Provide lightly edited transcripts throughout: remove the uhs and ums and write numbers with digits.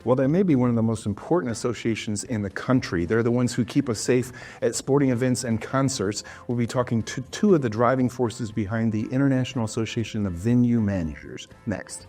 Well, they may be one of the most important associations in the country. They're the ones who keep us safe at sporting events and concerts. We'll be talking to two of the driving forces behind the International Association of Venue Managers next.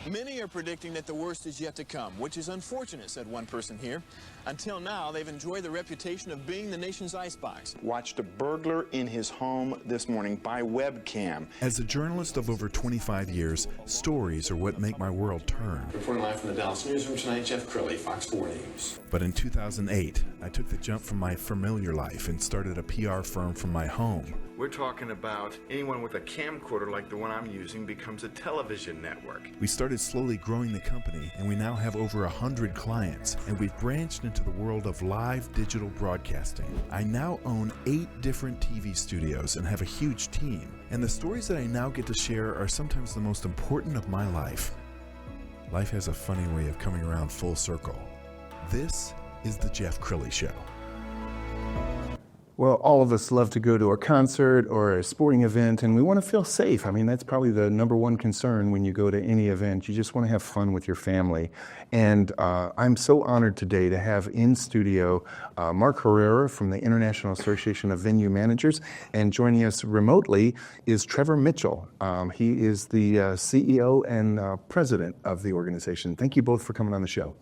Many are predicting that the worst is yet to come, which is unfortunate, said one person here. Until now, they've enjoyed the reputation of being the nation's icebox. Watched a burglar in his home this morning by webcam. As a journalist of over 25 years, stories are what make my world turn. Reporting live from the Dallas newsroom tonight, Jeff Crilley, Fox 4 News. But in 2008, I took the jump from my familiar life and started a PR firm from my home. We're talking about anyone with a camcorder like the one I'm using becomes a television network. We started slowly growing the company, and we now have over 100 clients, and we've branched into the world of live digital broadcasting. I now own 8 different TV studios and have a huge team, and the stories that I now get to share are sometimes the most important of my life. Life has a funny way of coming around full circle. This is The Jeff Crilley Show. Well, all of us love to go to a concert or a sporting event, and we want to feel safe. I mean, that's probably the number one concern when you go to any event. You just want to have fun with your family. And I'm so honored today to have in studio Mark Herrera from the International Association of Venue Managers, and joining us remotely is Trevor Mitchell. He is the CEO and president of the organization. Thank you both for coming on the show.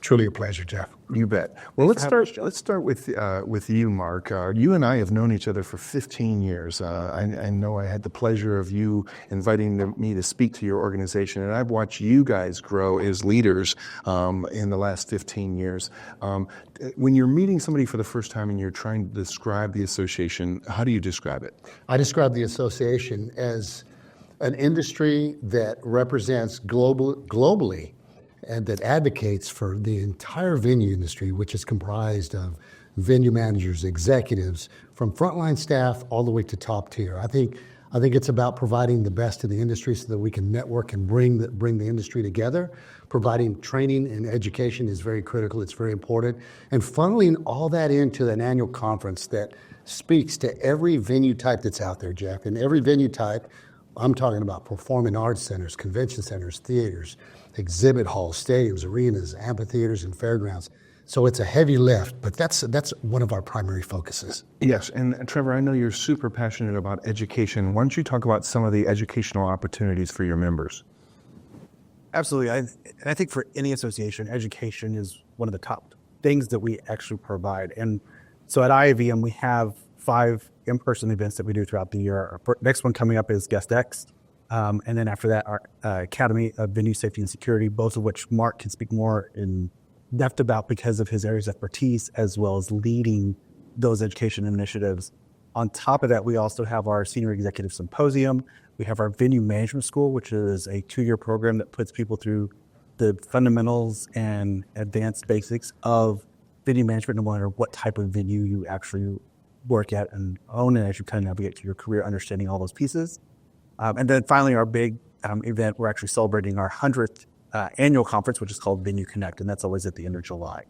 Truly a pleasure, Jeff. You bet. Well, let's start with you, Mark. You and I have known each other for 15 years. I know I had the pleasure of you inviting me to speak to your organization, and I've watched you guys grow as leaders in the last 15 years. When you're meeting somebody for the first time and you're trying to describe the association, how do you describe it? I describe the association as an industry that represents globally and that advocates for the entire venue industry, which is comprised of venue managers, executives, from frontline staff all the way to top tier. I think it's about providing the best in the industry so that we can network and bring the industry together. Providing training and education is very critical. It's very important. And funneling all that into an annual conference that speaks to every venue type that's out there, Jeff. And every venue type, I'm talking about performing arts centers, convention centers, theaters, exhibit halls, stadiums, arenas, amphitheaters, and fairgrounds. So it's a heavy lift, but that's one of our primary focuses. Yes, and Trevor, I know you're super passionate about education. Why don't you talk about some of the educational opportunities for your members? Absolutely. I think for any association, education is one of the top things that we actually provide. And so at IAVM, we have 5 in-person events that we do throughout the year. Our next one coming up is Guest X. And then after that, our Academy of Venue Safety and Security, both of which Mark can speak more in depth about because of his areas of expertise, as well as leading those education initiatives. On top of that, we also have our Senior Executive Symposium. We have our Venue Management School, which is a 2-year program that puts people through the fundamentals and advanced basics of venue management, no matter what type of venue you actually work at and own, and as you kind of navigate to your career, understanding all those pieces. And then finally, our big event, we're actually celebrating our 100th annual conference, which is called Venue Connect, and that's always at the end of July.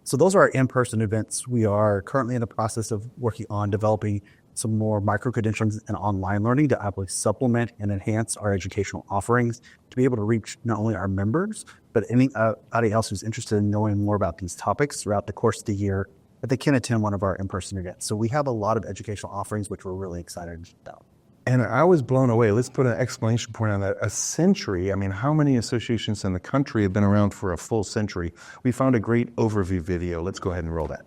So those are our in-person events. We are currently in the process of working on developing some more micro-credentials and online learning to absolutely supplement and enhance our educational offerings to be able to reach not only our members, but anybody else who's interested in knowing more about these topics throughout the course of the year, that they can attend one of our in-person events. So we have a lot of educational offerings, which we're really excited about. And I was blown away. Let's put an exclamation point on that. A century. I mean, how many associations in the country have been around for a full century? We found a great overview video. Let's go ahead and roll that.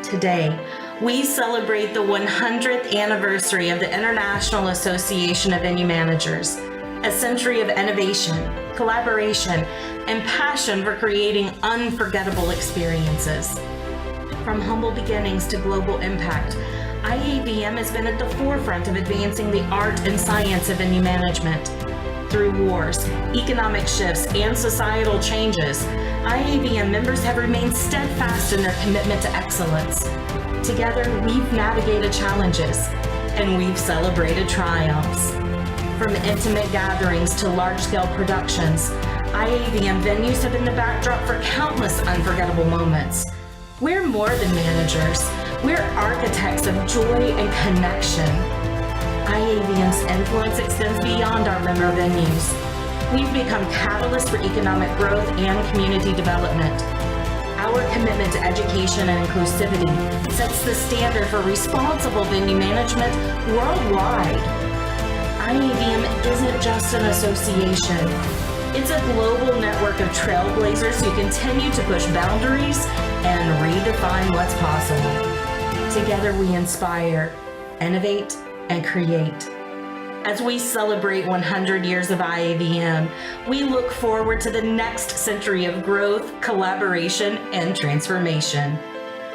Today, we celebrate the 100th anniversary of the International Association of Venue Managers, a century of innovation, collaboration, and passion for creating unforgettable experiences. From humble beginnings to global impact, IAVM has been at the forefront of advancing the art and science of venue management. Through wars, economic shifts, and societal changes, IAVM members have remained steadfast in their commitment to excellence. Together, we've navigated challenges, and we've celebrated triumphs. From intimate gatherings to large-scale productions, IAVM venues have been the backdrop for countless unforgettable moments. We're more than managers. We're architects of joy and connection. IAVM's influence extends beyond our member venues. We've become catalysts for economic growth and community development. Our commitment to education and inclusivity sets the standard for responsible venue management worldwide. IAVM isn't just an association. It's a global network of trailblazers who continue to push boundaries and redefine what's possible. Together we inspire, innovate, and create. As we celebrate 100 years of IAVM, we look forward to the next century of growth, collaboration, and transformation.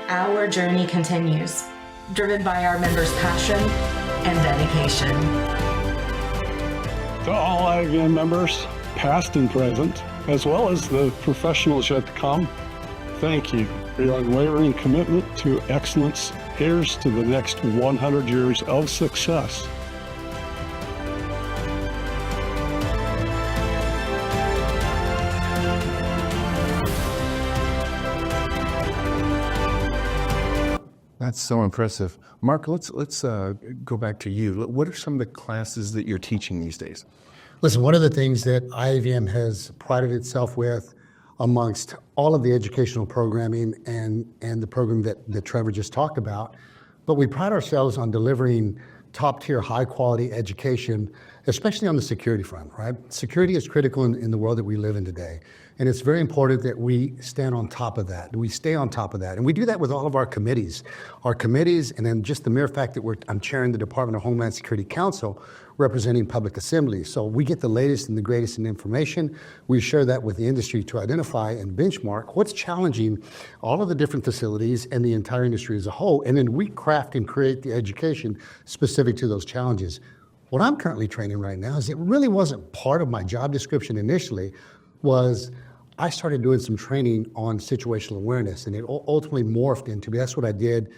Our journey continues, driven by our members' passion and dedication. To all IAVM members, past and present, as well as the professionals yet to come, thank you for your unwavering commitment to excellence. Here's to the next 100 years of success. That's so impressive. Mark, let's go back to you. What are some of the classes that you're teaching these days? Listen, one of the things that IAVM has prided itself with amongst all of the educational programming and the program that Trevor just talked about, but we pride ourselves on delivering top-tier, high-quality education, especially on the security front, right? Security is critical in the world that we live in today. And it's very important that we stand on top of that. We stay on top of that. And we do that with all of our committees. Our committees, and then just the mere fact that I'm chairing the Department of Homeland Security Council, representing public assemblies. So we get the latest and the greatest in information. We share that with the industry to identify and benchmark what's challenging all of the different facilities and the entire industry as a whole. And then we craft and create the education specific to those challenges. What I'm currently training right now is it really wasn't part of my job description initially, was I started doing some training on situational awareness, and it ultimately morphed into, that's what I did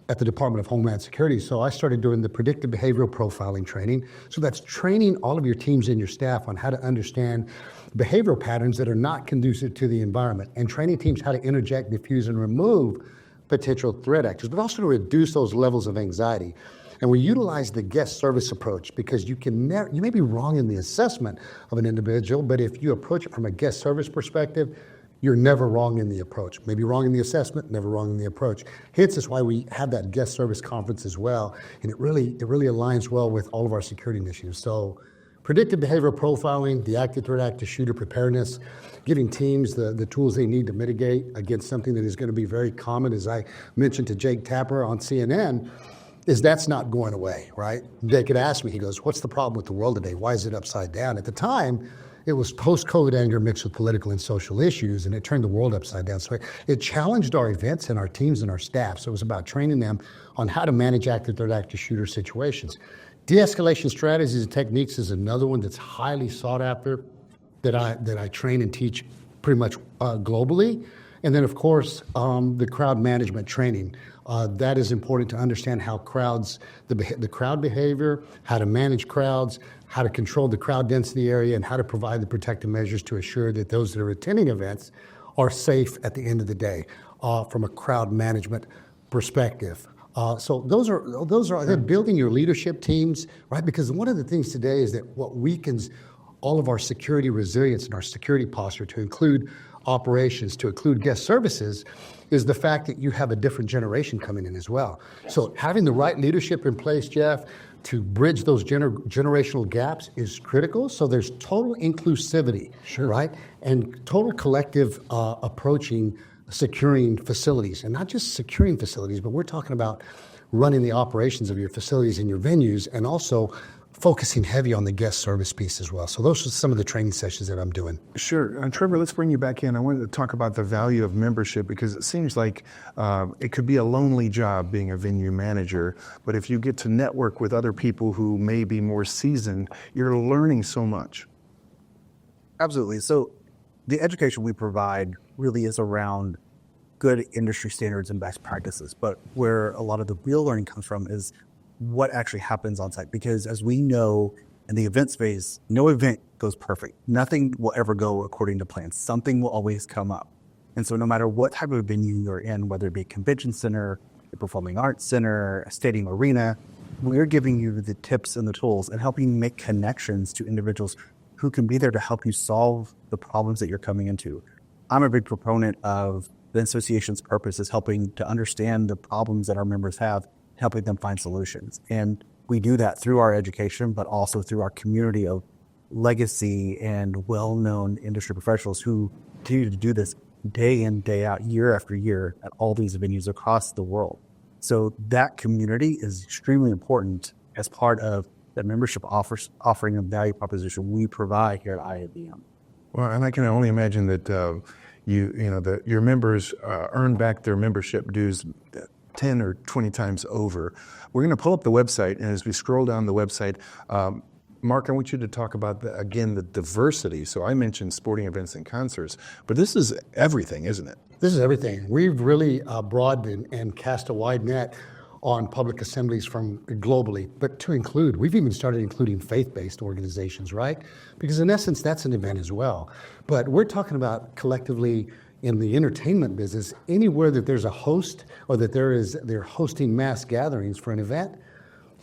at the Department of Homeland Security. So I started doing the predictive behavioral profiling training. So that's training all of your teams and your staff on how to understand behavioral patterns that are not conducive to the environment, and training teams how to interject, diffuse, and remove potential threat actors, but also to reduce those levels of anxiety. And we utilize the guest service approach because you may be wrong in the assessment of an individual, but if you approach it from a guest service perspective, you're never wrong in the approach. Maybe wrong in the assessment, never wrong in the approach. Hence is why we have that guest service conference as well. And it really aligns well with all of our security initiatives. So predictive behavioral profiling, the active threat active shooter preparedness, giving teams the tools they need to mitigate against something that is going to be very common, as I mentioned to Jake Tapper on CNN, is that's not going away, right? Jake had asked me, he goes, what's the problem with the world today? Why is it upside down? At the time, it was post-COVID anger mixed with political and social issues, and it turned the world upside down. So it challenged our events and our teams and our staff. So it was about training them on how to manage active threat active shooter situations. De-escalation strategies and techniques is another one that's highly sought after that I train and teach pretty much globally. And then, of course, the crowd management training. That is important to understand how crowds, the crowd behavior, how to manage crowds, how to control the crowd density area, and how to provide the protective measures to assure that those that are attending events are safe at the end of the day from a crowd management perspective. So those are building your leadership teams, right? Because one of the things today is that what weakens all of our security resilience and our security posture, to include operations, to include guest services, is the fact that you have a different generation coming in as well. So having the right leadership in place, Jeff, to bridge those generational gaps is critical. So there's total inclusivity, right? And total collective approaching securing facilities, and not just securing facilities, but we're talking about running the operations of your facilities and your venues, and also focusing heavy on the guest service piece as well. So those are some of the training sessions that I'm doing. Sure. Trevor, let's bring you back in. I wanted to talk about the value of membership, because it seems like it could be a lonely job being a venue manager, but if you get to network with other people who may be more seasoned, you're learning so much. Absolutely. So the education we provide really is around good industry standards and best practices, but where a lot of the real learning comes from is what actually happens on site. Because as we know, In the events phase, no event goes perfect. Nothing will ever go according to plan. Something will always come up. And so no matter what type of venue you're in, whether it be a convention center, a performing arts center, a stadium arena, we're giving you the tips and the tools and helping you make connections to individuals who can be there to help you solve the problems that you're coming into. I'm a big proponent of the association's purpose is helping to understand the problems that our members have, helping them find solutions. And we do that through our education, but also through our community of legacy and well-known industry professionals who continue to do this day in, day out, year after year at all these venues across the world. So that community is extremely important as part of the membership offering a value proposition we provide here at IAVM. Well, and I can only imagine that your members earn back their membership dues 10 or 20 times over. We're going to pull up the website, and as we scroll down the website, Mark, I want you to talk about, the diversity. So I mentioned sporting events and concerts, but this is everything, isn't it? This is everything. We've really broadened and cast a wide net on public assemblies from globally, but to include, we've even started including faith-based organizations, right? Because in essence, that's an event as well. But we're talking about collectively in the entertainment business, anywhere that there's a host or that they're hosting mass gatherings for an event,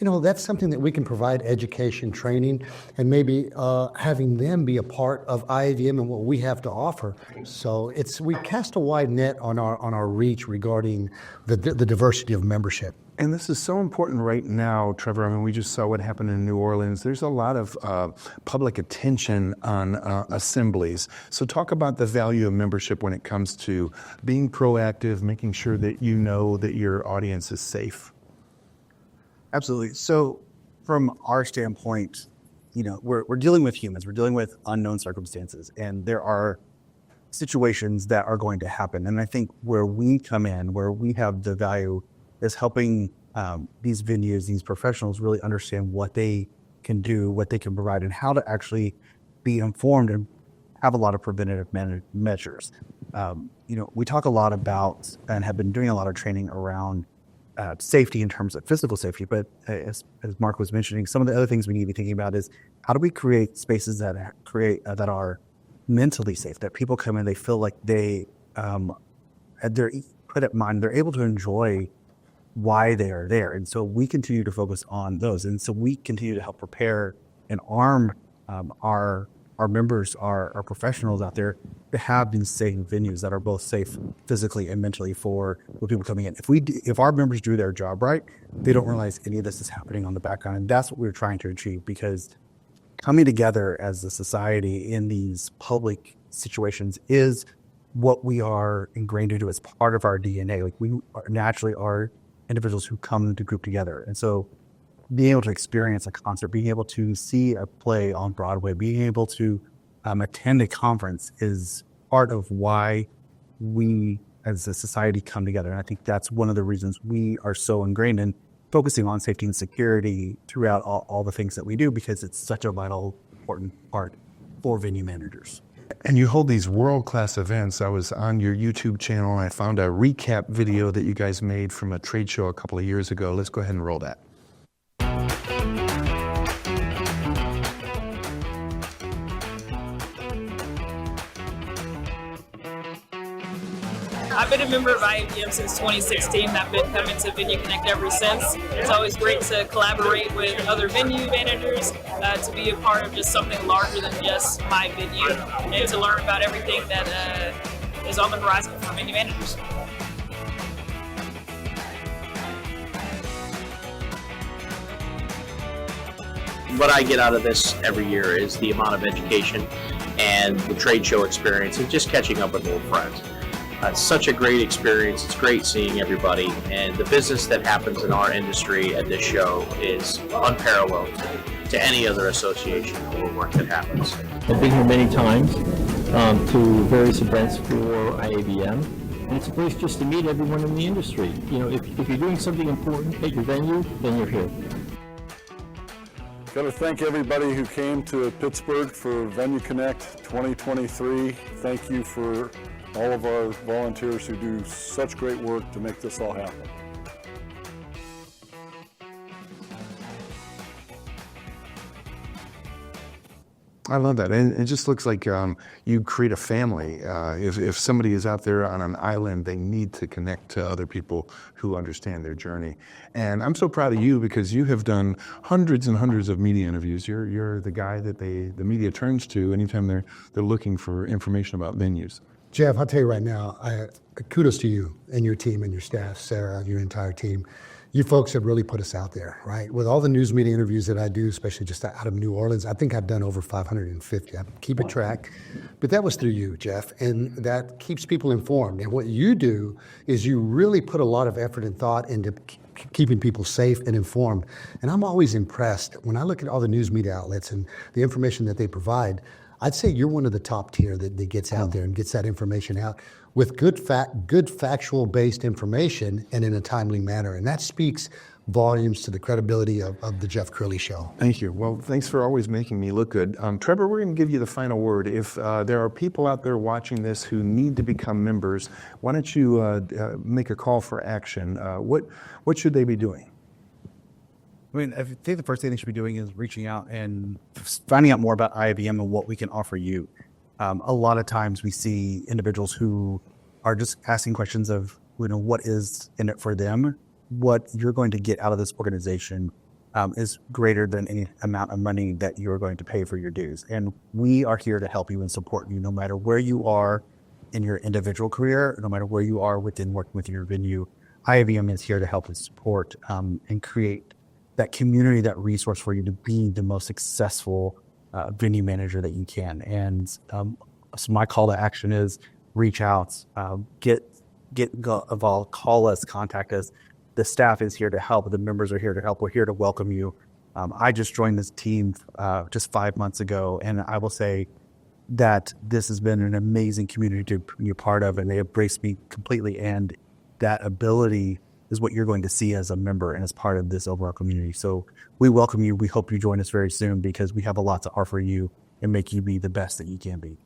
that's something that we can provide education, training, and maybe having them be a part of IAVM and what we have to offer. So we cast a wide net on our reach regarding the diversity of membership. And this is so important right now, Trevor. I mean, we just saw what happened in New Orleans. There's a lot of public attention on assemblies. So talk about the value of membership when it comes to being proactive, making sure that you know that your audience is safe. Absolutely. So from our standpoint, we're dealing with humans, we're dealing with unknown circumstances, and there are situations that are going to happen. And I think where we come in, where we have the value is helping these venues, these professionals really understand what they can do, what they can provide, and how to actually be informed and have a lot of preventative measures. We talk a lot about and have been doing a lot of training around safety in terms of physical safety, but as Mark was mentioning, some of the other things we need to be thinking about is how do we create spaces that are mentally safe, that people come in, they feel like they they're put at mind, they're able to enjoy why they are there. And so we continue to focus on those. And so we continue to help prepare and arm our members, our professionals out there to have these safe venues that are both safe physically and mentally for the people coming in. If our members do their job right, they don't realize any of this is happening on the background. And that's what we're trying to achieve, because coming together as a society in these public situations is what we are ingrained to do as part of our DNA. Like we naturally are individuals who come to group together. And so being able to experience a concert, being able to see a play on Broadway, being able to attend a conference is part of why we as a society come together. And I think that's one of the reasons we are so ingrained in focusing on safety and security throughout all the things that we do, because it's such a vital, important part for venue managers. And you hold these world-class events. I was on your YouTube channel and I found a recap video that you guys made from a trade show a couple of years ago. Let's go ahead and roll that. I've been a member of IAVM since 2016, and I've been coming to Venue Connect ever since. It's always great to collaborate with other venue managers, to be a part of just something larger than just my venue, and to learn about everything that is on the horizon for venue managers. What I get out of this every year is the amount of education and the trade show experience and just catching up with old friends. It's such a great experience. It's great seeing everybody, and the business that happens in our industry at this show is unparalleled to any other association or work that happens. I've been here many times to various events for IAVM, and it's a place just to meet everyone in the industry. If you're doing something important at your venue, then you're here. Got to thank everybody who came to Pittsburgh for Venue Connect 2023. Thank you for all of our volunteers who do such great work to make this all happen. I love that. And it just looks like you create a family. If somebody is out there on an island, they need to connect to other people who understand their journey. And I'm so proud of you because you have done hundreds and hundreds of media interviews. You're the guy that the media turns to anytime they're looking for information about venues. Jeff, I'll tell you right now, kudos to you and your team and your staff, Sarah, your entire team. You folks have really put us out there, right? With all the news media interviews that I do, especially just out of New Orleans, I think I've done over 550. I keep it track. But that was through you, Jeff, and that keeps people informed. And what you do is you really put a lot of effort and thought into keeping people safe and informed. And I'm always impressed when I look at all the news media outlets and the information that they provide. I'd say you're one of the top tier that gets out there and gets that information out with good factual-based information and in a timely manner. And that speaks volumes to the credibility of the Jeff Crilley Show. Thank you. Well, thanks for always making me look good. Trevor, we're going to give you the final word. If there are people out there watching this who need to become members, why don't you make a call for action? What should they be doing? I mean, I think the first thing they should be doing is reaching out and finding out more about IAVM and what we can offer you. A lot of times we see individuals who are just asking questions of, what is in it for them. What you're going to get out of this organization is greater than any amount of money that you're going to pay for your dues. And we are here to help you and support you no matter where you are in your individual career, no matter where you are within working with your venue. IAVM is here to help and support and create that community, that resource for you to be the most successful venue manager that you can. And so my call to action is reach out, get involved, call us, contact us. The staff is here to help. The members are here to help. We're here to welcome you. I just joined this team just 5 months ago, and I will say that this has been an amazing community to be a part of, and they embraced me completely. And that ability is what you're going to see as a member and as part of this overall community. So we welcome you. We hope you join us very soon because we have a lot to offer you and make you be the best that you can be.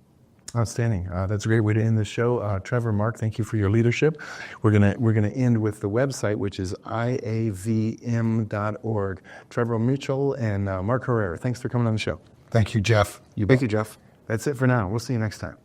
Outstanding. That's a great way to end the show. Trevor, Mark, thank you for your leadership. We're gonna end with the website, which is iavm.org. Trevor Mitchell and Mark Herrera, thanks for coming on the show. Thank you, Jeff. Thank you, Jeff. That's it for now. We'll see you next time.